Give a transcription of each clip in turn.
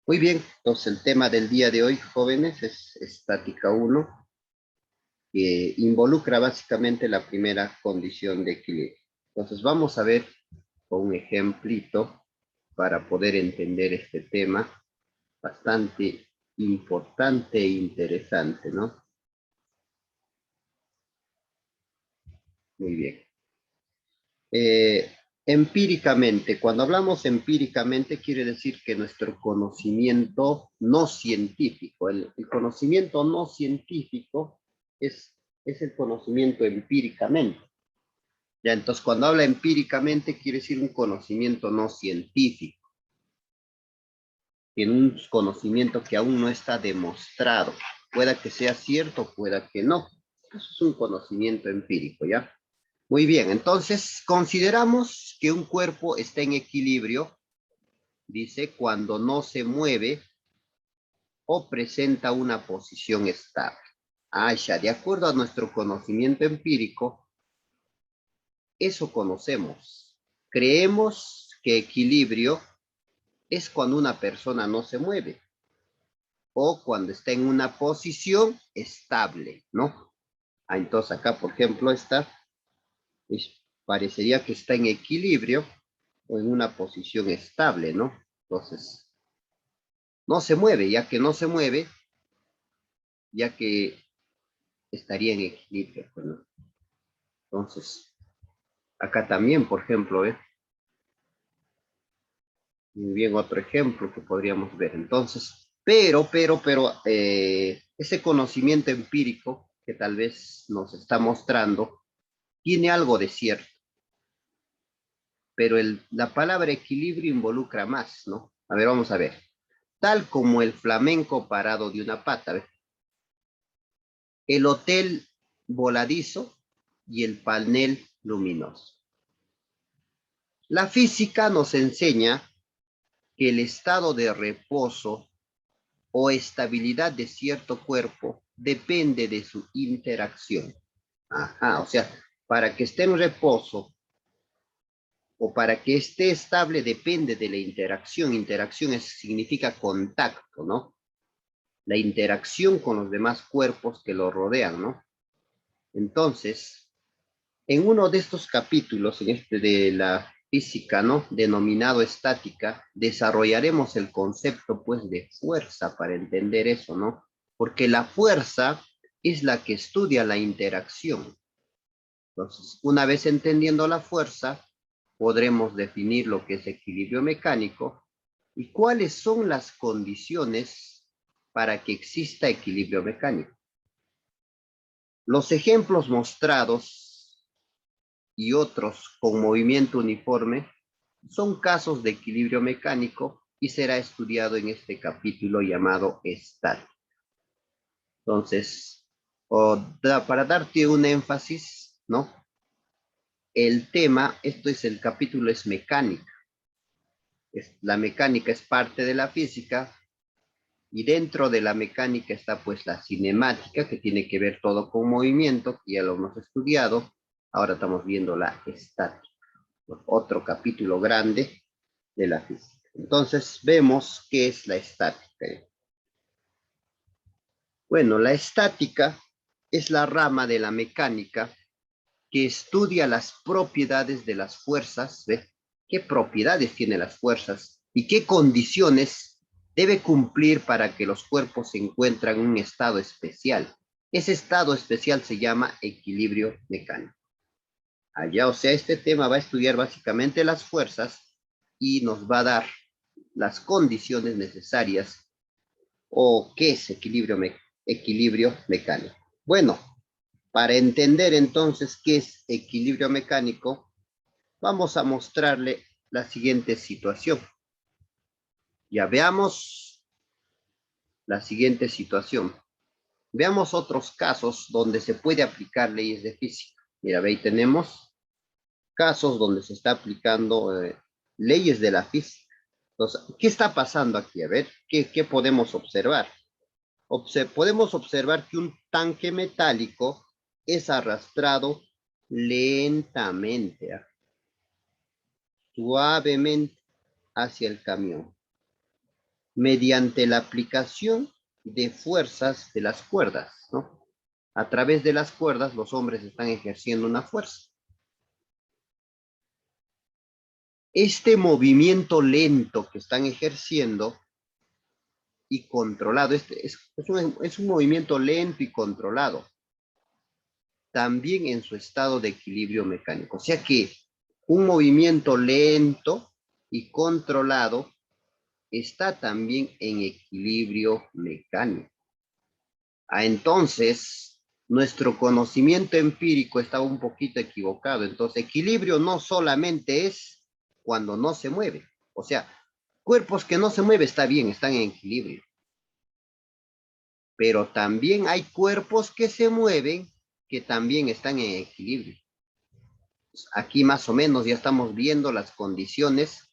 Muy bien, entonces el tema del día de hoy, jóvenes, es estática uno, que involucra básicamente la primera condición de equilibrio. Entonces vamos a ver con un ejemplito para poder entender este tema bastante importante e interesante, ¿no? Muy bien. Empíricamente, cuando hablamos empíricamente, quiere decir que nuestro conocimiento no científico, el conocimiento no científico es el conocimiento empíricamente. Ya, entonces, cuando habla empíricamente, quiere decir un conocimiento no científico, en un conocimiento que aún no está demostrado. Pueda que sea cierto, pueda que no. Eso es un conocimiento empírico, ¿ya? Muy bien, entonces consideramos que un cuerpo está en equilibrio, dice, cuando no se mueve o presenta una posición estable. Ah, ya, de acuerdo a nuestro conocimiento empírico, eso conocemos. Creemos que equilibrio es cuando una persona no se mueve o cuando está en una posición estable, ¿no? Ah, entonces acá, por ejemplo, parecería que está en equilibrio o en una posición estable, ¿no? Entonces, no se mueve, ya que no se mueve, ya que estaría en equilibrio, pues, ¿no? Entonces, acá también, por ejemplo, muy bien, otro ejemplo que podríamos ver. Entonces, ese conocimiento empírico que tal vez nos está mostrando, tiene algo de cierto, pero la palabra equilibrio involucra más, ¿no? A ver, vamos a ver. Tal como el flamenco parado de una pata, ¿ves? El hotel voladizo y el panel luminoso. La física nos enseña que el estado de reposo o estabilidad de cierto cuerpo depende de su interacción. Ajá, o sea, para que esté en reposo o para que esté estable depende de la interacción. Interacción significa contacto, ¿no? La interacción con los demás cuerpos que lo rodean, ¿no? Entonces, en uno de estos capítulos, en este de la física, ¿no? Denominado estática, desarrollaremos el concepto, pues, de fuerza para entender eso, ¿no? Porque la fuerza es la que estudia la interacción. Entonces, una vez entendiendo la fuerza, podremos definir lo que es equilibrio mecánico y cuáles son las condiciones para que exista equilibrio mecánico. Los ejemplos mostrados y otros con movimiento uniforme son casos de equilibrio mecánico y será estudiado en este capítulo llamado estática. Entonces, para darte un énfasis, ¿no? El tema, esto es el capítulo, es mecánica. La mecánica es parte de la física y dentro de la mecánica está pues la cinemática, que tiene que ver todo con movimiento, que ya lo hemos estudiado. Ahora estamos viendo la estática, otro capítulo grande de la física. Entonces vemos qué es la estática. Bueno, la estática es la rama de la mecánica que estudia las propiedades de las fuerzas, ¿ve? ¿Qué propiedades tienen las fuerzas y qué condiciones debe cumplir para que los cuerpos se encuentren en un estado especial? Ese estado especial se llama equilibrio mecánico. Allá, o sea, este tema va a estudiar básicamente las fuerzas y nos va a dar las condiciones necesarias o qué es equilibrio mecánico. Bueno, para entender entonces qué es equilibrio mecánico, vamos a mostrarle la siguiente situación. Ya veamos la siguiente situación. Veamos otros casos donde se puede aplicar leyes de física. Mira, ve, ahí tenemos casos donde se está aplicando leyes de la física. Entonces, ¿qué está pasando aquí? A ver, ¿qué podemos observar? Podemos observar que un tanque metálico es arrastrado lentamente, suavemente hacia el camión. mediante la aplicación de fuerzas de las cuerdas, ¿no? A través de las cuerdas los hombres están ejerciendo una fuerza. Este movimiento lento que están ejerciendo y controlado, es un movimiento lento y controlado, también en su estado de equilibrio mecánico. O sea que un movimiento lento y controlado está también en equilibrio mecánico. Entonces, nuestro conocimiento empírico estaba un poquito equivocado. Entonces, equilibrio no solamente es cuando no se mueve. O sea, cuerpos que no se mueven está bien, están en equilibrio. Pero también hay cuerpos que se mueven que también están en equilibrio. Aquí más o menos ya estamos viendo las condiciones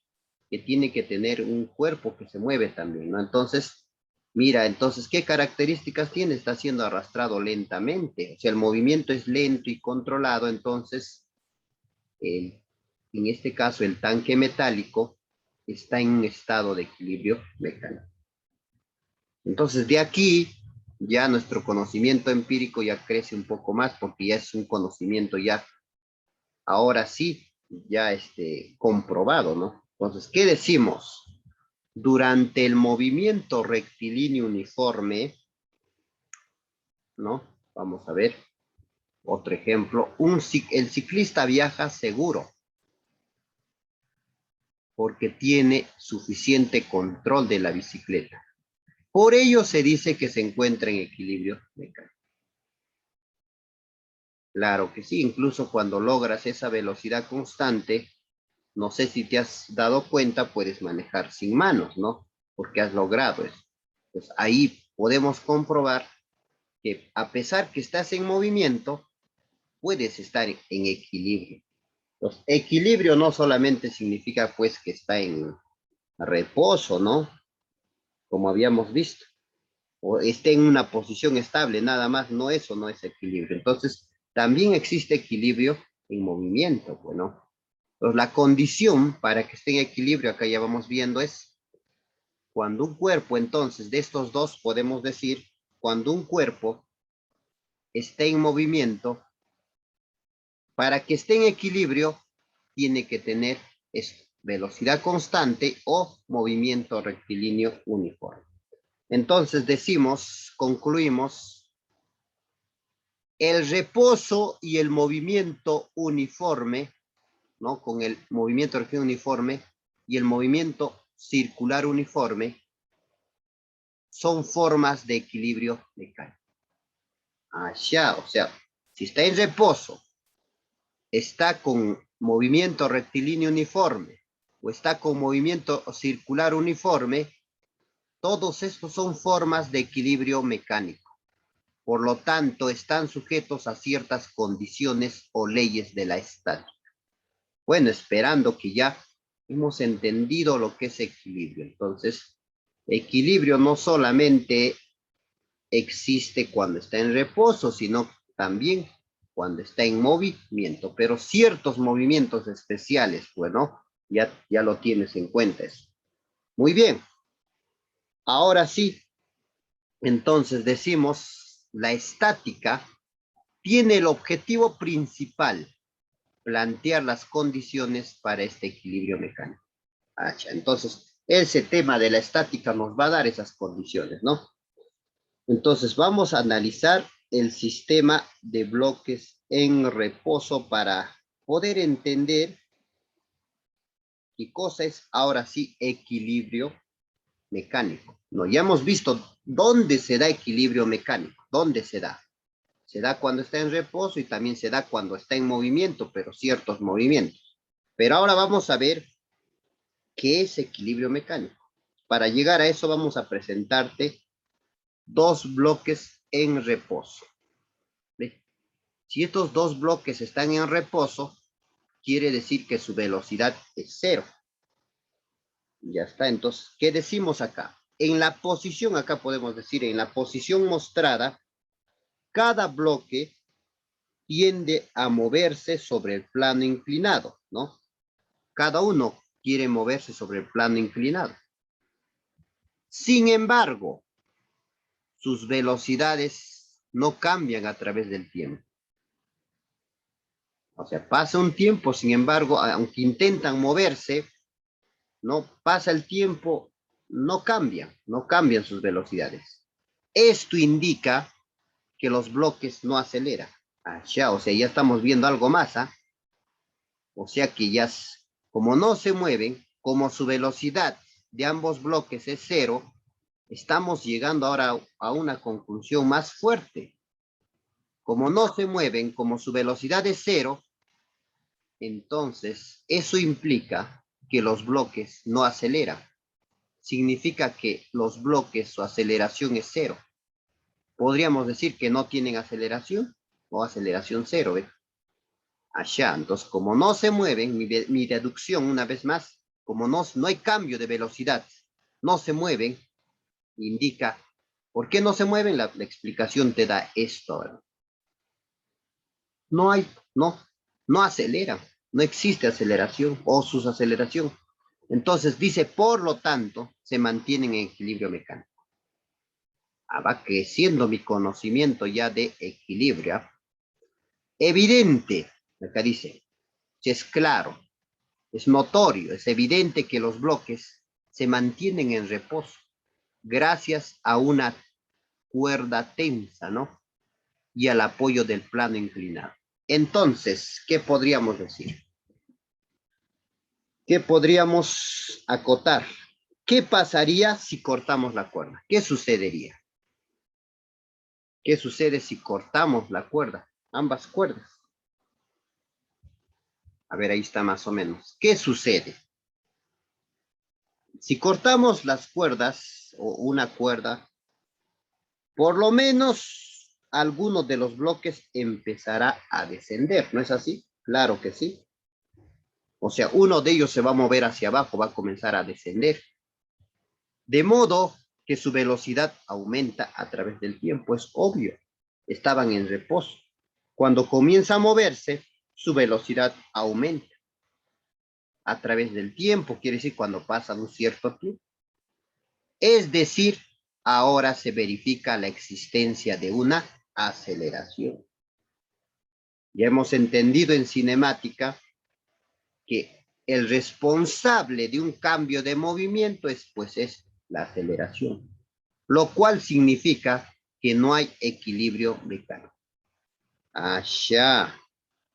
que tiene que tener un cuerpo que se mueve también, ¿no? Entonces, mira, entonces, ¿qué características tiene? Está siendo arrastrado lentamente. O sea, el movimiento es lento y controlado, entonces, en este caso, el tanque metálico está en un estado de equilibrio mecánico. Entonces, de aquí, ya nuestro conocimiento empírico ya crece un poco más porque ya es un conocimiento ya ahora sí, ya comprobado, ¿no? Entonces, ¿qué decimos? Durante el movimiento rectilíneo uniforme, ¿no? Vamos a ver otro ejemplo. El ciclista viaja seguro porque tiene suficiente control de la bicicleta. Por ello se dice que se encuentra en equilibrio mecánico. Claro que sí, incluso cuando logras esa velocidad constante, no sé si te has dado cuenta, puedes manejar sin manos, ¿no? Porque has logrado eso. Pues ahí podemos comprobar que a pesar que estás en movimiento, puedes estar en equilibrio. Entonces, equilibrio no solamente significa pues que está en reposo, ¿no? Como habíamos visto. O esté en una posición estable, nada más, no, eso no es equilibrio. Entonces, también existe equilibrio en movimiento, bueno. Entonces, la condición para que esté en equilibrio, acá ya vamos viendo, es cuando un cuerpo, entonces, de estos dos podemos decir, cuando un cuerpo esté en movimiento, para que esté en equilibrio, tiene que tener esto, velocidad constante o movimiento rectilíneo uniforme. Entonces decimos, concluimos, el reposo y el movimiento uniforme, ¿no? Con el movimiento rectilíneo uniforme y el movimiento circular uniforme, son formas de equilibrio mecánico. Allá, o sea, si está en reposo, está con movimiento rectilíneo uniforme o está con movimiento circular uniforme, todos estos son formas de equilibrio mecánico. Por lo tanto, están sujetos a ciertas condiciones o leyes de la estática. Bueno, esperando que ya hemos entendido lo que es equilibrio. Entonces, equilibrio no solamente existe cuando está en reposo, sino también cuando está en movimiento, pero ciertos movimientos especiales, bueno, ya lo tienes en cuenta eso. Muy bien, ahora sí, entonces decimos, la estática tiene el objetivo principal, plantear las condiciones para este equilibrio mecánico. Entonces, ese tema de la estática nos va a dar esas condiciones, ¿no? Entonces, vamos a analizar el sistema de bloques en reposo para poder entender qué cosa es ahora sí equilibrio mecánico. ¿No? Ya hemos visto dónde se da equilibrio mecánico, dónde se da. Se da cuando está en reposo y también se da cuando está en movimiento, pero ciertos movimientos. Pero ahora vamos a ver qué es equilibrio mecánico. Para llegar a eso vamos a presentarte dos bloques en reposo. ¿Ve? Si estos dos bloques están en reposo, quiere decir que su velocidad es cero. Ya está, entonces, ¿qué decimos acá? En la posición, acá podemos decir, en la posición mostrada, cada bloque tiende a moverse sobre el plano inclinado, ¿no? Cada uno quiere moverse sobre el plano inclinado. Sin embargo, sus velocidades no cambian a través del tiempo. O sea, pasa un tiempo, sin embargo, aunque intentan moverse, no pasa el tiempo, no cambian sus velocidades. Esto indica que los bloques no aceleran. Allá, o sea, ya estamos viendo algo más, ¿ah? O sea que ya, como no se mueven, como su velocidad de ambos bloques es cero, estamos llegando ahora a una conclusión más fuerte. Como no se mueven, como su velocidad es cero, entonces eso implica que los bloques no aceleran. Significa que los bloques, su aceleración es cero. Podríamos decir que no tienen aceleración o aceleración cero, ¿ves? Allá, entonces como no se mueven, mi deducción una vez más, como no hay cambio de velocidad, no se mueven, indica, ¿por qué no se mueven? La explicación te da esto ahora. No hay, no, no aceleran, no existe aceleración o susaceleración. Entonces dice, por lo tanto, se mantienen en equilibrio mecánico. Va creciendo mi conocimiento ya de equilibrio. Evidente, acá dice, es claro, es notorio, es evidente que los bloques se mantienen en reposo gracias a una cuerda tensa, ¿no? Y al apoyo del plano inclinado. Entonces, ¿qué podríamos decir? ¿Qué podríamos acotar? ¿Qué pasaría si cortamos la cuerda? ¿Qué sucedería? ¿Qué sucede si cortamos la cuerda? Ambas cuerdas. A ver, ahí está más o menos. ¿Qué sucede? Si cortamos las cuerdas o una cuerda, por lo menos alguno de los bloques empezará a descender, ¿no es así? Claro que sí. O sea, uno de ellos se va a mover hacia abajo, va a comenzar a descender. De modo que su velocidad aumenta a través del tiempo, es obvio. Estaban en reposo. Cuando comienza a moverse, su velocidad aumenta a través del tiempo, quiere decir cuando pasa un cierto tiempo. Es decir, ahora se verifica la existencia de una aceleración. Ya hemos entendido en cinemática que el responsable de un cambio de movimiento es la aceleración, lo cual significa que no hay equilibrio mecánico. Allá.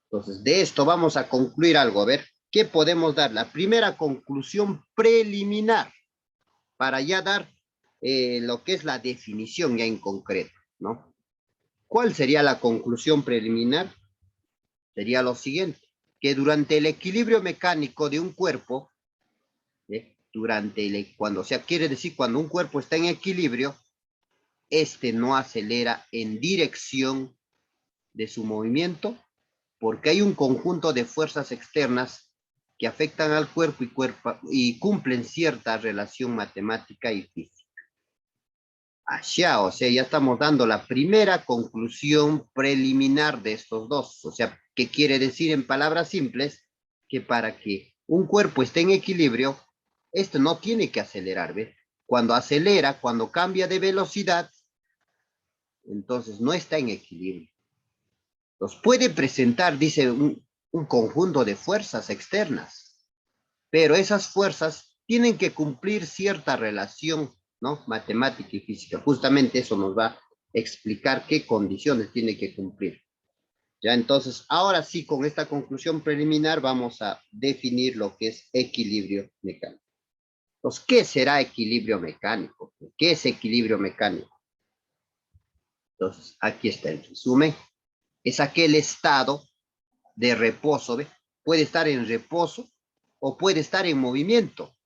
Entonces, de esto vamos a concluir algo. A ver, ¿qué podemos dar? La primera conclusión preliminar para ya dar lo que es la definición ya en concreto, ¿no? ¿Cuál sería la conclusión preliminar? Sería lo siguiente, que durante el equilibrio mecánico de un cuerpo, cuando, o sea, quiere decir cuando un cuerpo está en equilibrio, este no acelera en dirección de su movimiento porque hay un conjunto de fuerzas externas que afectan al cuerpo y cumplen cierta relación matemática y física. Allá, o sea, ya estamos dando la primera conclusión preliminar de estos dos. O sea, ¿qué quiere decir en palabras simples? Que para que un cuerpo esté en equilibrio, esto no tiene que acelerar, ¿ves? Cuando acelera, cuando cambia de velocidad, entonces no está en equilibrio. Los puede presentar, dice, un conjunto de fuerzas externas, pero esas fuerzas tienen que cumplir cierta relación, ¿no? Matemática y física. Justamente eso nos va a explicar qué condiciones tiene que cumplir. Ya entonces, ahora sí, con esta conclusión preliminar vamos a definir lo que es equilibrio mecánico. Entonces, ¿qué será equilibrio mecánico? ¿Qué es equilibrio mecánico? Entonces, aquí está el resumen. Es aquel estado de reposo, ¿ve? Puede estar en reposo o puede estar en movimiento,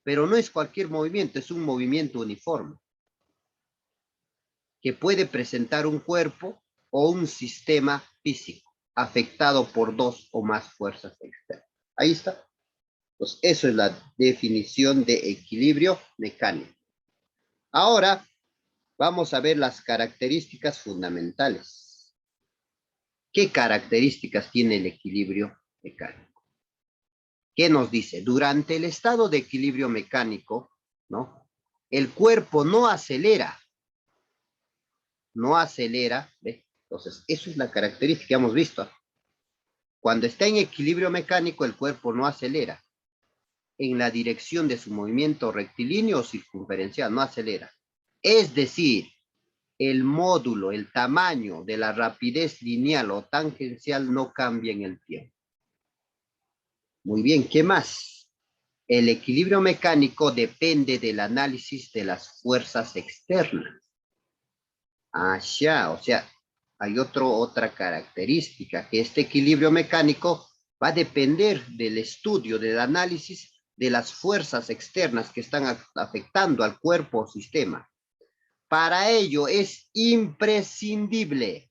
pero no es cualquier movimiento, es un movimiento uniforme que puede presentar un cuerpo o un sistema físico afectado por dos o más fuerzas externas. Ahí está. Pues eso es la definición de equilibrio mecánico. Ahora vamos a ver las características fundamentales. ¿Qué características tiene el equilibrio mecánico? ¿Qué nos dice? Durante el estado de equilibrio mecánico, ¿no? el cuerpo no acelera, no acelera, ¿ve? Entonces, eso es la característica que hemos visto. Cuando está en equilibrio mecánico, el cuerpo no acelera en la dirección de su movimiento rectilíneo o circunferencial, no acelera. Es decir, el módulo, el tamaño de la rapidez lineal o tangencial no cambia en el tiempo. Muy bien, ¿qué más? El equilibrio mecánico depende del análisis de las fuerzas externas. O sea, hay otra característica, que este equilibrio mecánico va a depender del estudio, del análisis de las fuerzas externas que están afectando al cuerpo o sistema. Para ello es imprescindible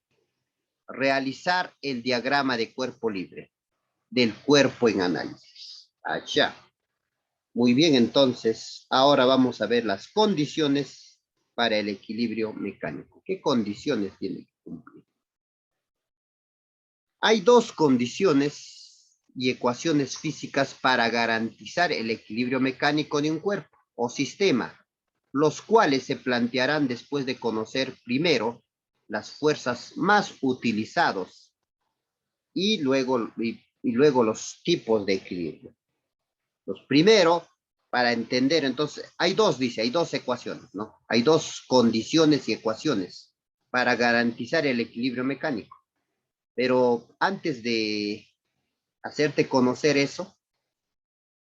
realizar el diagrama de cuerpo libre, del cuerpo en análisis. Allá. Muy bien, entonces, ahora vamos a ver las condiciones para el equilibrio mecánico. ¿Qué condiciones tiene que cumplir? Hay dos condiciones y ecuaciones físicas para garantizar el equilibrio mecánico de un cuerpo o sistema, los cuales se plantearán después de conocer primero las fuerzas más utilizados y luego los tipos de equilibrio. Los primero, para entender, entonces, hay dos ecuaciones, ¿no? Hay dos condiciones y ecuaciones para garantizar el equilibrio mecánico. Pero antes de hacerte conocer eso,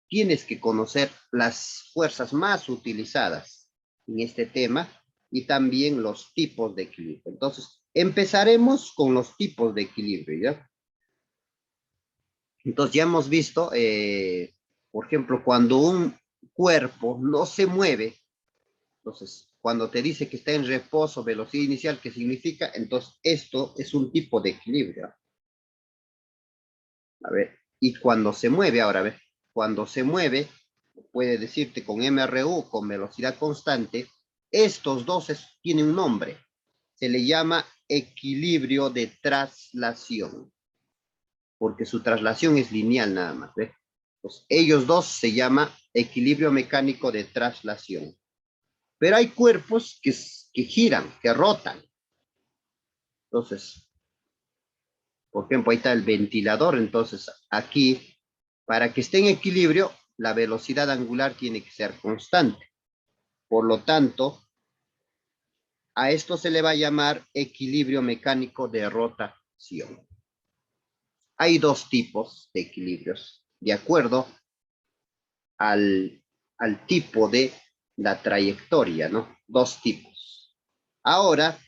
tienes que conocer las fuerzas más utilizadas en este tema y también los tipos de equilibrio. Entonces, empezaremos con los tipos de equilibrio, ¿ya? Entonces, ya hemos visto, por ejemplo, cuando un cuerpo no se mueve, entonces, cuando te dice que está en reposo, velocidad inicial, ¿qué significa? Entonces, esto es un tipo de equilibrio. A ver, y cuando se mueve, ahora, a ver, cuando se mueve, puede decirte con MRU, con velocidad constante, estos dos tienen un nombre. Se le llama equilibrio de traslación, porque su traslación es lineal nada más, ¿ve? Pues ellos dos se llama equilibrio mecánico de traslación. Pero hay cuerpos que giran, que rotan. Entonces, por ejemplo, ahí está el ventilador. Entonces, aquí, para que esté en equilibrio, la velocidad angular tiene que ser constante. Por lo tanto, a esto se le va a llamar equilibrio mecánico de rotación. Hay dos tipos de equilibrios, de acuerdo al tipo de la trayectoria, ¿no? Dos tipos. Ahora,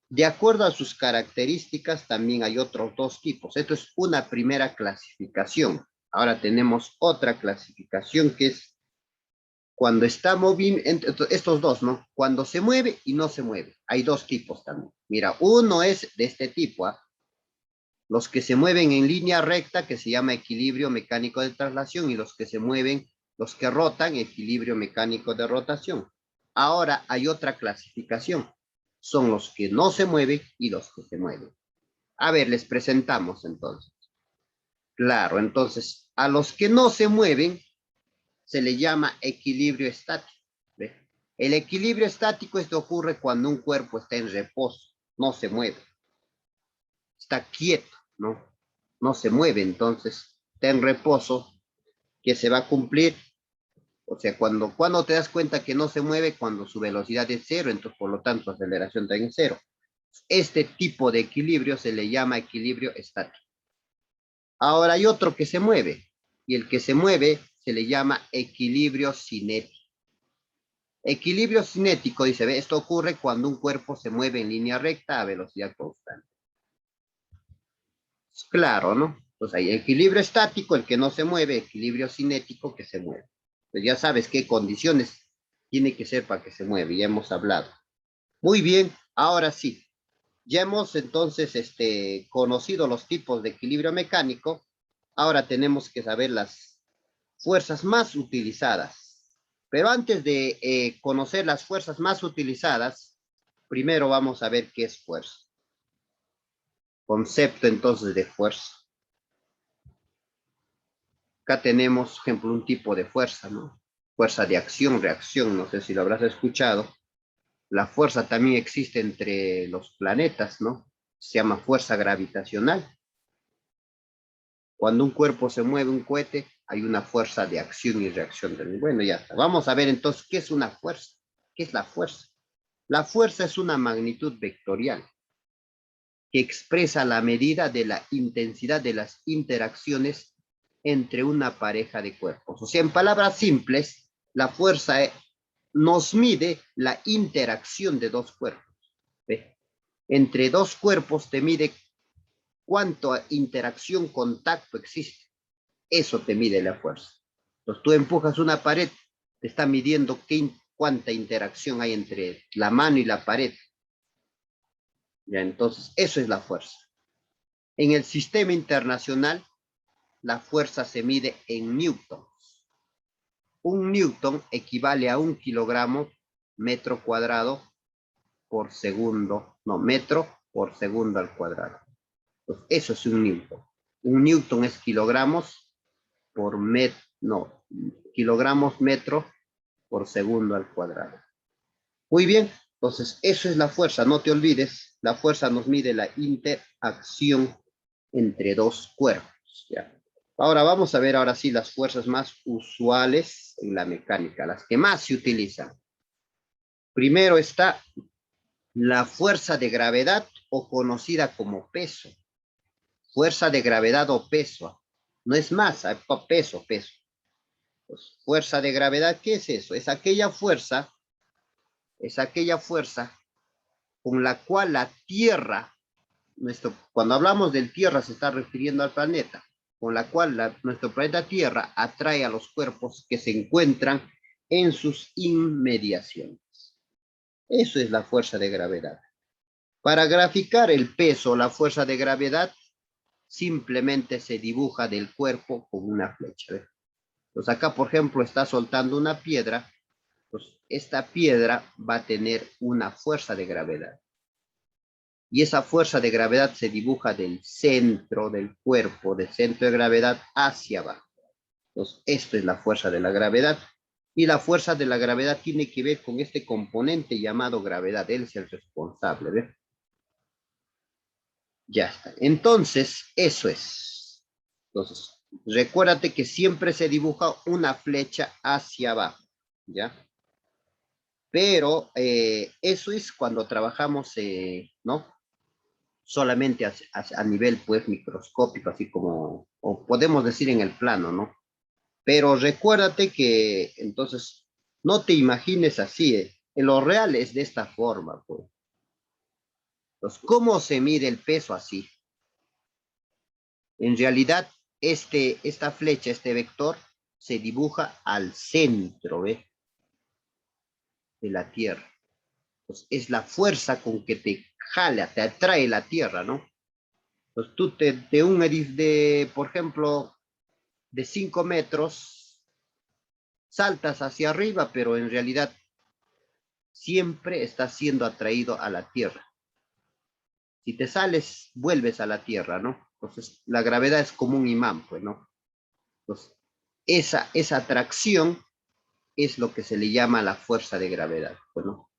de acuerdo a sus características, también hay otros dos tipos. Esto es una primera clasificación. Ahora tenemos otra clasificación que es cuando está moviendo, estos dos, ¿no? Cuando se mueve y no se mueve. Hay dos tipos también. Mira, uno es de este tipo, ¿ah? Los que se mueven en línea recta, que se llama equilibrio mecánico de traslación, y los que se mueven, los que rotan, equilibrio mecánico de rotación. Ahora hay otra clasificación. Son los que no se mueven y los que se mueven. A ver, les presentamos entonces. Claro, entonces, a los que no se mueven se le llama equilibrio estático. ¿Ve? El equilibrio estático esto ocurre cuando un cuerpo está en reposo, no se mueve, está quieto, ¿no? No se mueve, entonces está en reposo, que se va a cumplir. O sea, cuando te das cuenta que no se mueve, cuando su velocidad es cero, entonces por lo tanto su aceleración está en cero. Este tipo de equilibrio se le llama equilibrio estático. Ahora hay otro que se mueve, y el que se mueve se le llama equilibrio cinético. Equilibrio cinético, dice, ¿ve? Esto ocurre cuando un cuerpo se mueve en línea recta a velocidad constante. Es claro, ¿no? Pues hay equilibrio estático, el que no se mueve, equilibrio cinético, que se mueve. Pues ya sabes qué condiciones tiene que ser para que se mueva, ya hemos hablado. Muy bien, ahora sí, ya hemos entonces conocido los tipos de equilibrio mecánico, ahora tenemos que saber las fuerzas más utilizadas. Pero antes de conocer las fuerzas más utilizadas, primero vamos a ver qué es fuerza. Concepto entonces de fuerza. Acá tenemos, por ejemplo, un tipo de fuerza, ¿no? fuerza de acción, reacción, no sé si lo habrás escuchado. La fuerza también existe entre los planetas, ¿no? Se llama fuerza gravitacional. Cuando un cuerpo se mueve, un cohete, hay una fuerza de acción y reacción también. Bueno, ya está. Vamos a ver entonces qué es una fuerza. ¿Qué es la fuerza? La fuerza es una magnitud vectorial que expresa la medida de la intensidad de las interacciones entre una pareja de cuerpos. O sea, en palabras simples, la fuerza nos mide la interacción de dos cuerpos. ¿Ve? Entre dos cuerpos te mide cuánta interacción, contacto existe. Eso te mide la fuerza. Entonces tú empujas una pared, te está midiendo cuánta interacción hay entre la mano y la pared. Ya, entonces, eso es la fuerza. En el sistema internacional, la fuerza se mide en newton. Un newton equivale a 1 kilogramo metro cuadrado por segundo, no, metro por segundo al cuadrado. Entonces, eso es un newton. Un newton es kilogramos por metro, no, kilogramos metro por segundo al cuadrado. Muy bien, entonces eso es la fuerza, no te olvides, la fuerza nos mide la interacción entre dos cuerpos. ¿Ya? Ahora vamos a ver ahora sí las fuerzas más usuales en la mecánica, las que más se utilizan. Primero está la fuerza de gravedad o conocida como peso. Fuerza de gravedad o peso. No es masa, peso, peso. Pues, fuerza de gravedad, ¿qué es eso? Es aquella fuerza con la cual la Tierra, cuando hablamos del Tierra se está refiriendo al planeta, con la cual nuestro planeta Tierra atrae a los cuerpos que se encuentran en sus inmediaciones. Eso es la fuerza de gravedad. Para graficar el peso, la fuerza de gravedad, simplemente se dibuja del cuerpo con una flecha. ¿Ve? Pues acá, por ejemplo, está soltando una piedra, pues esta piedra va a tener una fuerza de gravedad. Y esa fuerza de gravedad se dibuja del centro del cuerpo, del centro de gravedad hacia abajo. Entonces, esto es la fuerza de la gravedad. Y la fuerza de la gravedad tiene que ver con este componente llamado gravedad. Él es el responsable, ¿ve? Ya está. Entonces, eso es. Entonces, recuérdate que siempre se dibuja una flecha hacia abajo, ¿ya? Pero eso es cuando trabajamos, ¿no? Solamente a nivel, pues, microscópico, así como, o podemos decir en el plano, ¿no? Pero recuérdate que, entonces, no te imagines así, ¿eh? En lo real es de esta forma, pues. Entonces, ¿cómo se mide el peso así? En realidad, esta flecha, este vector, se dibuja al centro, ¿ve? De la Tierra. Pues es la fuerza con que te jala, te atrae la Tierra, ¿no? Pues tú por ejemplo, de 5 metros, saltas hacia arriba, pero en realidad siempre estás siendo atraído a la Tierra. Si te sales, vuelves a la Tierra, ¿no? Entonces, la gravedad es como un imán, pues, ¿no? Entonces, esa atracción es lo que se le llama la fuerza de gravedad, pues, ¿no?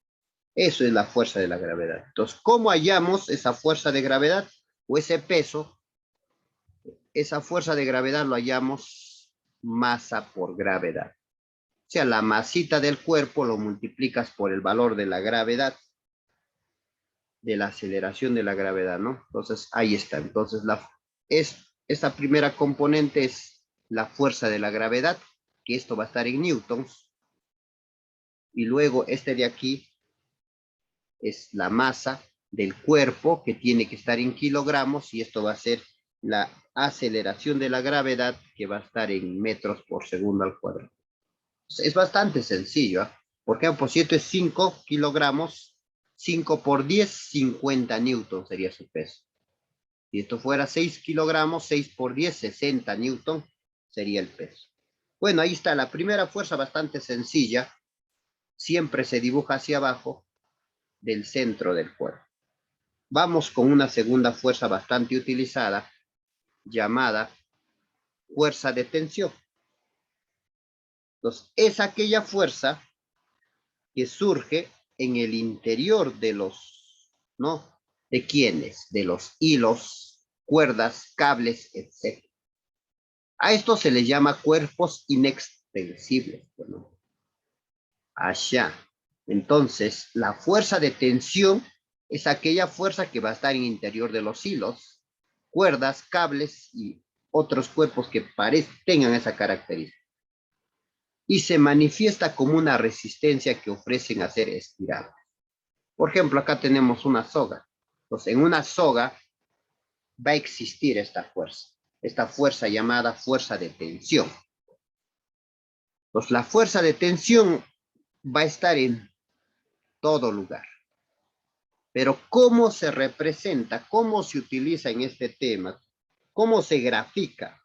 Eso es la fuerza de la gravedad. Entonces, ¿cómo hallamos esa fuerza de gravedad o ese peso? Esa fuerza de gravedad lo hallamos masa por gravedad. O sea, la masita del cuerpo lo multiplicas por el valor de la gravedad, de la aceleración de la gravedad, ¿no? Entonces, ahí está. Entonces, esta primera componente es la fuerza de la gravedad, que esto va a estar en newtons, y luego este de aquí es la masa del cuerpo, que tiene que estar en kilogramos, y esto va a ser la aceleración de la gravedad, que va a estar en metros por segundo al cuadrado. Es bastante sencillo, ¿eh? Por ejemplo, si esto es 5 kilogramos, 5 por 10, 50 newtons sería su peso. Si esto fuera 6 kilogramos, 6 por 10, 60 newtons sería el peso. Bueno, ahí está la primera fuerza, bastante sencilla. Siempre se dibuja hacia abajo del centro del cuerpo. Vamos con una segunda fuerza bastante utilizada, llamada fuerza de tensión. Entonces, es aquella fuerza que surge en el interior de los, ¿no? ¿De quiénes? De los hilos, cuerdas, cables, etc. A esto se les llama cuerpos inextensibles. Bueno, allá. Entonces, la fuerza de tensión es aquella fuerza que va a estar en el interior de los hilos, cuerdas, cables y otros cuerpos que tengan esa característica. Y se manifiesta como una resistencia que ofrecen a ser estirados. Por ejemplo, acá tenemos una soga. Entonces, en una soga va a existir esta fuerza llamada fuerza de tensión. Entonces, la fuerza de tensión va a estar en todo lugar. Pero ¿cómo se representa? ¿Cómo se utiliza en este tema? ¿Cómo se grafica?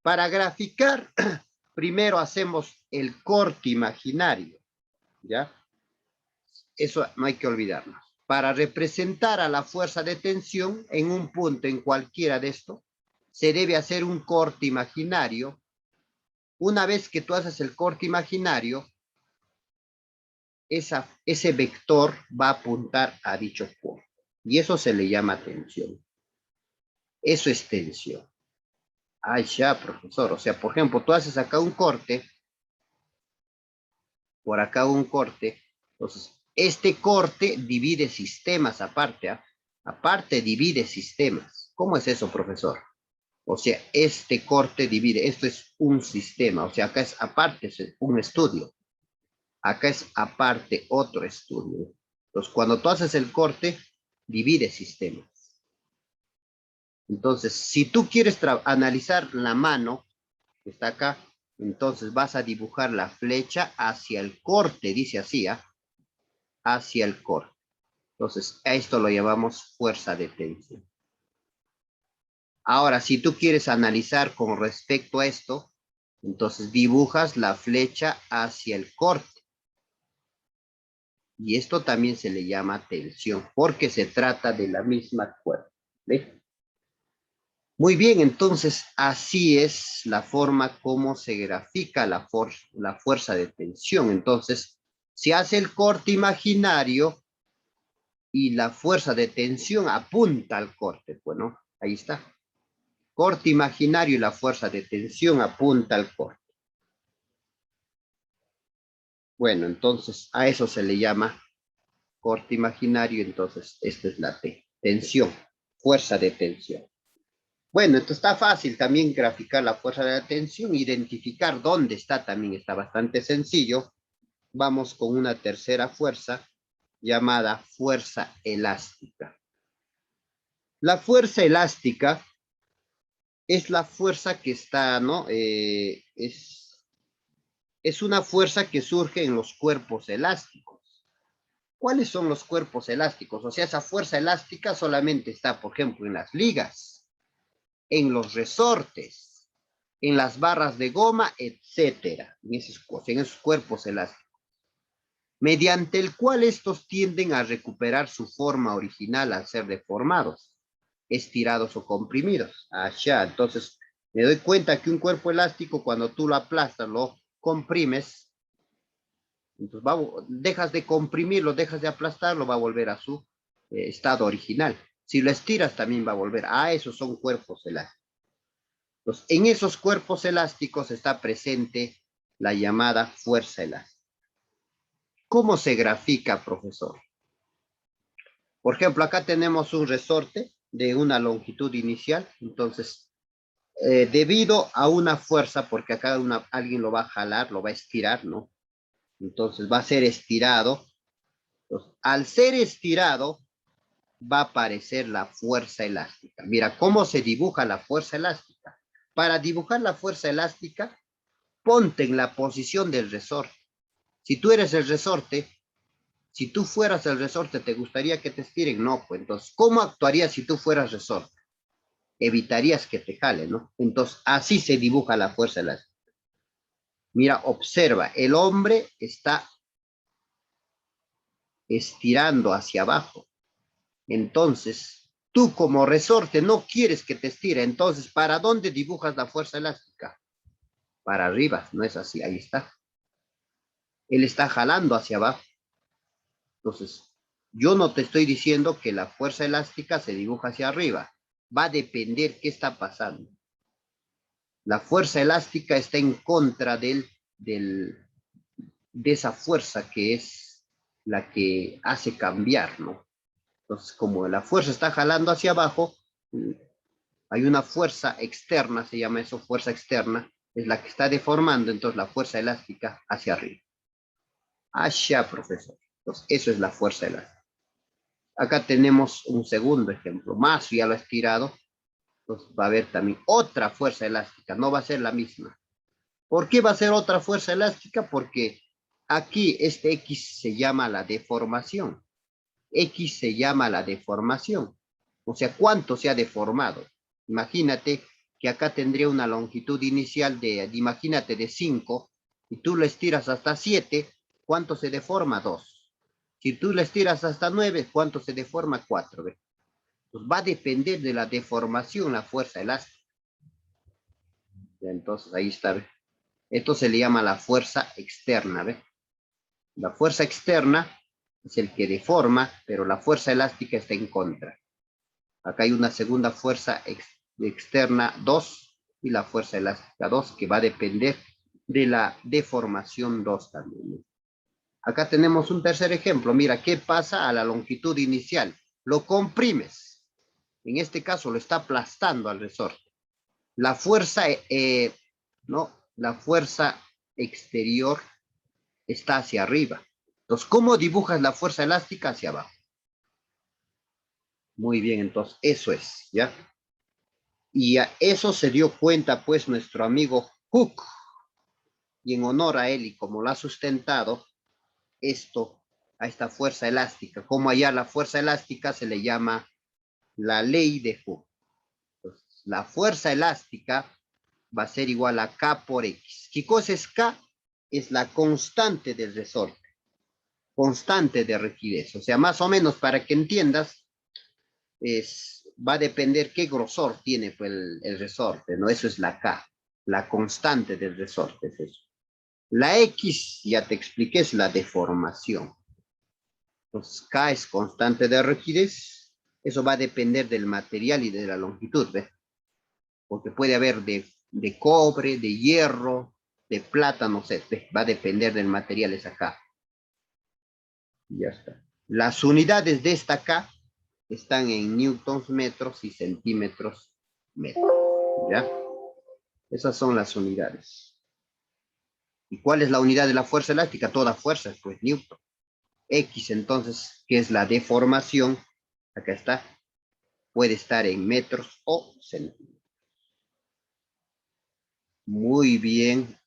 Para graficar, primero hacemos el corte imaginario, ¿ya? Eso no hay que olvidarlo. Para representar a la fuerza de tensión en un punto en cualquiera de estos, se debe hacer un corte imaginario. Una vez que tú haces el corte imaginario, ese vector va a apuntar a dicho punto. Y eso se le llama tensión. Eso es tensión. Ay, ya, profesor. O sea, por ejemplo, tú haces acá un corte, por acá un corte. Entonces, este corte divide sistemas aparte, ¿eh? Aparte divide sistemas. ¿Cómo es eso, profesor? O sea, este corte divide, esto es un sistema, o sea, acá es aparte es un estudio, acá es aparte otro estudio. Entonces, cuando tú haces el corte, divide sistemas. Entonces, si tú quieres analizar la mano, que está acá, entonces vas a dibujar la flecha hacia el corte, dice así, ¿eh? Hacia el corte. Entonces, a esto lo llamamos fuerza de tensión. Ahora, si tú quieres analizar con respecto a esto, entonces dibujas la flecha hacia el corte. Y esto también se le llama tensión, porque se trata de la misma cuerda. ¿Ve? Muy bien, entonces así es la forma como se grafica la fuerza de tensión. Entonces, se hace el corte imaginario y la fuerza de tensión apunta al corte. Bueno, ahí está. Corte imaginario y la fuerza de tensión apunta al corte. Bueno, entonces a eso se le llama corte imaginario, entonces esta es la T, tensión, fuerza de tensión. Bueno, esto está fácil también graficar la fuerza de la tensión, identificar dónde está también está bastante sencillo. Vamos con una tercera fuerza llamada fuerza elástica. La fuerza elástica es la fuerza que está, ¿no? Es una fuerza que surge en los cuerpos elásticos. ¿Cuáles son los cuerpos elásticos? O sea, esa fuerza elástica solamente está, por ejemplo, en las ligas, en los resortes, en las barras de goma, etcétera, en esos cuerpos elásticos, mediante el cual estos tienden a recuperar su forma original al ser deformados, estirados o comprimidos. Allá, entonces, me doy cuenta que un cuerpo elástico, cuando tú lo aplastas, lo comprimes, entonces dejas de comprimirlo, dejas de aplastarlo, va a volver a su estado original. Si lo estiras, también va a volver. Esos son cuerpos elásticos. Entonces, en esos cuerpos elásticos está presente la llamada fuerza elástica. ¿Cómo se grafica, profesor? Por ejemplo, acá tenemos un resorte de una longitud inicial. Entonces, debido a una fuerza, porque acá alguien lo va a jalar, lo va a estirar, ¿no? Entonces va a ser estirado. Entonces, al ser estirado, va a aparecer la fuerza elástica. Mira cómo se dibuja la fuerza elástica. Para dibujar la fuerza elástica, ponte en la posición del resorte. Si tú eres el resorte, si tú fueras el resorte, ¿te gustaría que te estiren? No, pues entonces, ¿cómo actuarías si tú fueras resorte? Evitarías que te jale, ¿no? Entonces, así se dibuja la fuerza elástica. Mira, observa, el hombre está estirando hacia abajo. Entonces, tú como resorte no quieres que te estire. Entonces, ¿para dónde dibujas la fuerza elástica? Para arriba, ¿no es así? Ahí está. Él está jalando hacia abajo. Entonces, yo no te estoy diciendo que la fuerza elástica se dibuja hacia arriba. Va a depender qué está pasando. La fuerza elástica está en contra de esa fuerza que es la que hace cambiar, ¿no? Entonces, como la fuerza está jalando hacia abajo, hay una fuerza externa, se llama eso fuerza externa, es la que está deformando, entonces la fuerza elástica hacia arriba. Hacia, profesor. Entonces, eso es la fuerza elástica. Acá tenemos un segundo ejemplo. Más ya lo ha estirado, entonces va a haber también otra fuerza elástica, no va a ser la misma. ¿Por qué va a ser otra fuerza elástica? Porque aquí este X se llama la deformación. X se llama la deformación. O sea, ¿cuánto se ha deformado? Imagínate que acá tendría una longitud inicial imagínate, de 5, y tú lo estiras hasta 7, ¿cuánto se deforma? 2. Si tú lo estiras hasta 9, ¿cuánto se deforma? 4. ¿Ve? Pues va a depender de la deformación, la fuerza elástica. Entonces, ahí está. ¿Ve? Esto se le llama la fuerza externa. ¿Ve? La fuerza externa es el que deforma, pero la fuerza elástica está en contra. Acá hay una segunda fuerza externa 2 y la fuerza elástica 2 que va a depender de la deformación 2 también. Acá tenemos un tercer ejemplo. Mira, ¿qué pasa a la longitud inicial? Lo comprimes. En este caso lo está aplastando al resorte. La fuerza, no, la fuerza exterior está hacia arriba. Entonces, ¿cómo dibujas la fuerza elástica hacia abajo? Muy bien, entonces eso es, ¿ya? Y a eso se dio cuenta, pues, nuestro amigo Hooke. Y en honor a él, y como lo ha sustentado, esto, a esta fuerza elástica, como allá la fuerza elástica se le llama la ley de Hooke. Entonces, la fuerza elástica va a ser igual a K por X. ¿Qué cosa es K? Es la constante del resorte, constante de rigidez. O sea, más o menos para que entiendas, va a depender qué grosor tiene pues, el resorte, ¿no? Eso es la K, la constante del resorte es eso. La X, ya te expliqué, es la deformación. Entonces, K es constante de rigidez. Eso va a depender del material y de la longitud, ¿ves? Porque puede haber de cobre, de hierro, de plata, no sé, ¿ves? Va a depender del material, es acá. Ya está. Las unidades de esta K están en newtons metros y centímetros metros. ¿Ya? Esas son las unidades. ¿Y cuál es la unidad de la fuerza elástica? Toda fuerza, pues newton. X, entonces, que es la deformación, acá está, puede estar en metros o centímetros. Muy bien,